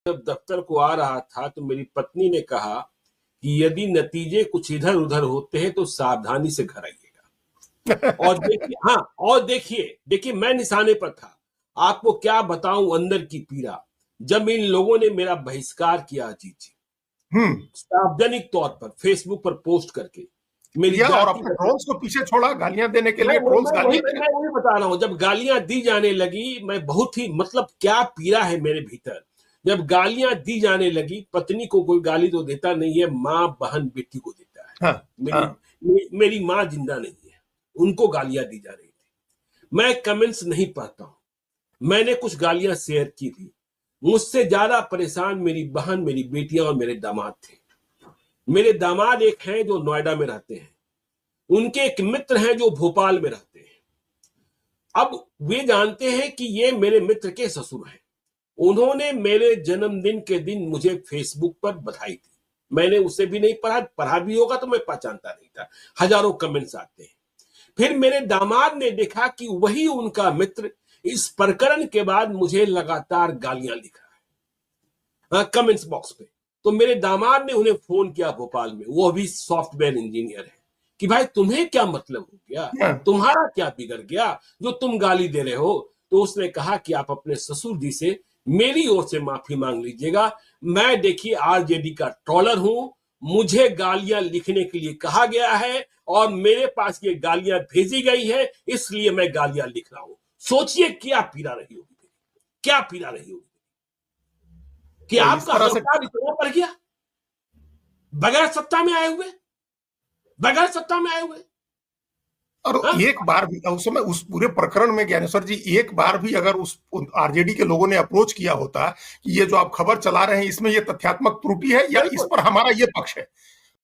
जब दफ्तर को आ रहा था तो मेरी पत्नी ने कहा कि यदि नतीजे कुछ इधर उधर होते हैं तो सावधानी से घर आइएगा। और देखिए, हाँ, और देखिए मैं निशाने पर था। आपको क्या बताऊं अंदर की पीड़ा, जब इन लोगों ने मेरा बहिष्कार किया अजीत जी, सार्वजनिक तौर पर फेसबुक पर पोस्ट करके मेरी और जाति अपने ट्रोल्स को पीछे छोड़ा गालियां देने के लिए। ट्रोल्स गालियां दे रहे। मैं वही बता रहा हूं, जब गालियां दी जाने लगी, मैं बहुत ही मतलब क्या पीड़ा है मेरे भीतर। जब गालियां दी जाने लगी, पत्नी को कोई गाली तो देता नहीं है, माँ बहन बेटी को देता है। हाँ, मेरी माँ जिंदा नहीं है, उनको गालियां दी जा रही थी। मैं कमेंट्स नहीं पढ़ता हूं, मैंने कुछ गालियां शेयर की थी। मुझसे ज्यादा परेशान मेरी बहन, मेरी बेटियां और मेरे दामाद थे। मेरे दामाद एक हैं जो नोएडा में रहते हैं, उनके एक मित्र हैं जो भोपाल में रहते हैं। अब वे जानते हैं कि ये मेरे मित्र के ससुर हैं। उन्होंने मेरे जन्मदिन के दिन मुझे फेसबुक पर बधाई दी। मैंने उसे भी नहीं पढ़ा भी होगा तो मैं पहचानता नहीं था। हजारों कमेंट्स आते हैं। फिर मेरे दामाद ने देखा कि वही उनका मित्र इस प्रकरण के बाद मुझे लगातार गालियां लिख रहा है कमेंट्स बॉक्स पे। तो मेरे दामाद ने उन्हें फोन किया भोपाल में, वो भी सॉफ्टवेयर इंजीनियर है, कि भाई तुम्हें क्या मतलब हो गया, तुम्हारा क्या बिगड़ गया जो तुम गाली दे रहे हो। तो उसने कहा कि आप अपने ससुर जी से मेरी ओर से माफी मांग लीजिएगा। मैं देखिए आरजेडी का ट्रोलर हूं, मुझे गालियां लिखने के लिए कहा गया है और मेरे पास ये गालियां भेजी गई है, इसलिए मैं गालियां लिख रहा हूं। सोचिए क्या पीड़ा रही होगी, क्या पीड़ा रही होगी कि तो आपका हल्का इतना पड़ गया बगैर सत्ता में आए हुए, बगैर सत्ता में आए हुए। और एक बार भी उस समय उस पूरे प्रकरण में ज्ञानेश्वर जी, एक बार भी अगर उस आरजेडी के लोगों ने अप्रोच किया होता कि ये जो आप खबर चला रहे हैं इसमें ये तथ्यात्मक त्रुटि है या इस पर हमारा ये पक्ष है,